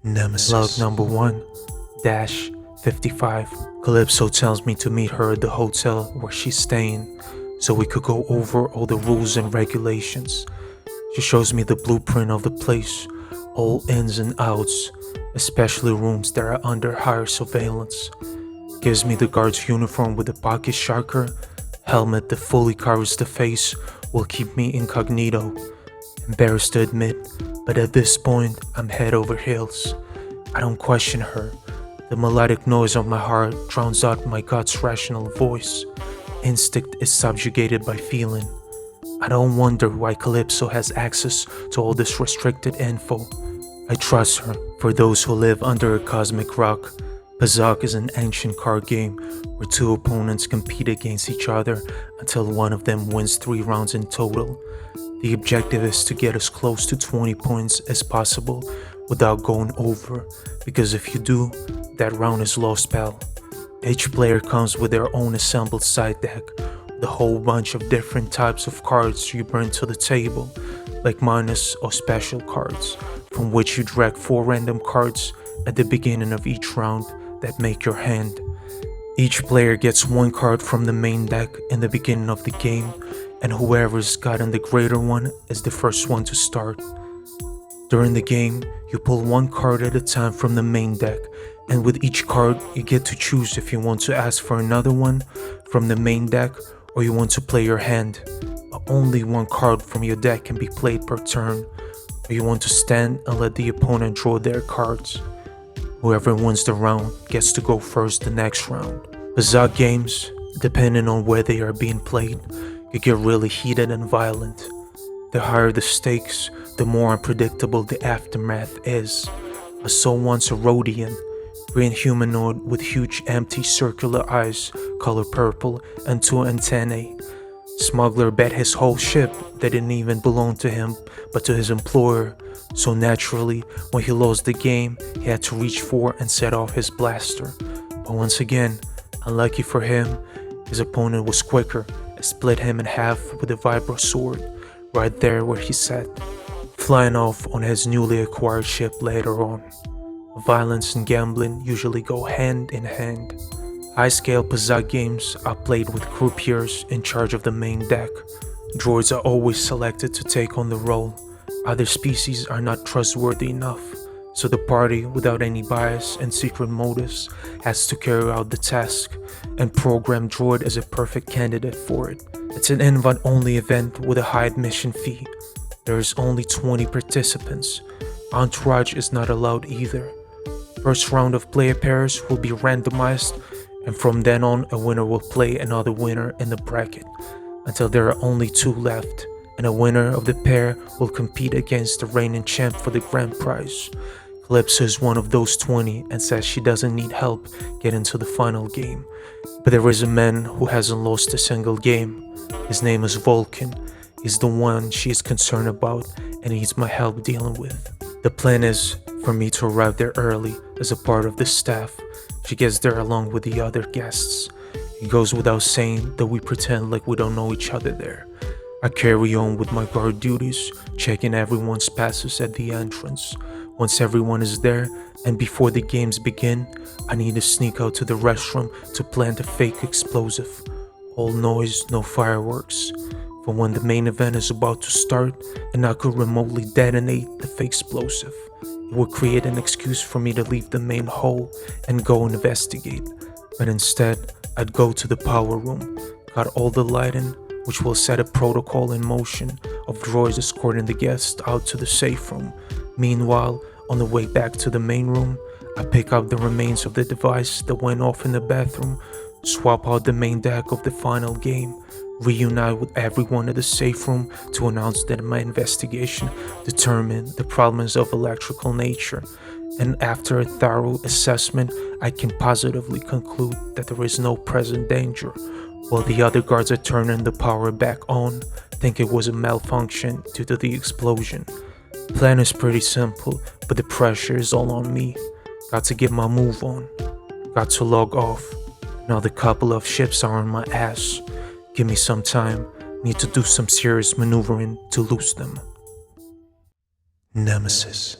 Nemesis. Log number 1-55. Calypso tells me to meet her at the hotel where she's staying so we could go over all the rules and regulations. She shows me the blueprint of the place, all ins and outs, especially rooms that are under higher surveillance. Gives me the guard's uniform with the pocket sharker, helmet that fully covers the face will keep me incognito. Embarrassed to admit, but at this point I'm head over heels. I don't question her. The melodic noise of my heart drowns out my gut's rational voice. Instinct is subjugated by feeling. I don't wonder why Calypso has access to all this restricted info. I trust her. For those who live under a cosmic rock, Pazak is an ancient card game where two opponents compete against each other until one of them wins 3 rounds in total. The objective is to get as close to 20 points as possible without going over, because if you do, that round is lost, pal. Each player comes with their own assembled side deck, with a whole bunch of different types of cards you bring to the table, like minus or special cards, from which you drag 4 random cards at the beginning of each round that make your hand. Each player gets 1 card from the main deck in the beginning of the game, and whoever's gotten the greater one is the first one to start. During the game, you pull 1 card at a time from the main deck, and with each card you get to choose if you want to ask for another one from the main deck or you want to play your hand. Only 1 card from your deck can be played per turn, or you want to stand and let the opponent draw their cards. Whoever wins the round gets to go first the next round. Pazak games, depending on where they are being played, can get really heated and violent. The higher the stakes, the more unpredictable the aftermath is. I saw once a Rhodian, green humanoid with huge empty circular eyes, color purple, and 2 antennae. Smuggler bet his whole ship that didn't even belong to him but to his employer, so naturally when he lost the game he had to reach for and set off his blaster. But once again, unlucky for him, his opponent was quicker and split him in half with a vibro sword right there where he sat, flying off on his newly acquired ship later on. Violence and gambling usually go hand in hand. High-scale Pazak games are played with croupiers in charge of the main deck. Droids are always selected to take on the role. Other species are not trustworthy enough, so the party, without any bias and secret motives, has to carry out the task and program Droid as a perfect candidate for it. It's an invite-only event with a high admission fee. There is only 20 participants. Entourage is not allowed either. First round of player pairs will be randomized, and from then on a winner will play another winner in the bracket until there are only 2 left, and a winner of the pair will compete against the reigning champ for the grand prize. Calypso is one of those 20 and says she doesn't need help getting to the final game, but there is a man who hasn't lost a single game. His name is Vulcan. He's the one she is concerned about and needs my help dealing with. The plan is for me to arrive there early as a part of the staff. She gets there along with the other guests. It goes without saying that we pretend like we don't know each other there. I carry on with my guard duties, checking everyone's passes at the entrance. Once everyone is there, and before the games begin, I need to sneak out to the restroom to plant a fake explosive. All noise, no fireworks. For when the main event is about to start, and I could remotely detonate the fake explosive. It would create an excuse for me to leave the main hall and go and investigate. But instead, I'd go to the power room, got all the lighting, which will set a protocol in motion of droids escorting the guests out to the safe room. Meanwhile, on the way back to the main room, I pick up the remains of the device that went off in the bathroom, swap out the main deck of the final game, reunite with everyone at the safe room to announce that my investigation determined the problems of electrical nature, and after a thorough assessment, I can positively conclude that there is no present danger, while the other guards are turning the power back on, think it was a malfunction due to the explosion. Plan is pretty simple, but the pressure is all on me. Got to get my move on. Got to log off. Another couple of ships are on my ass. Give me some time. Need to do some serious maneuvering to lose them. Nemesis.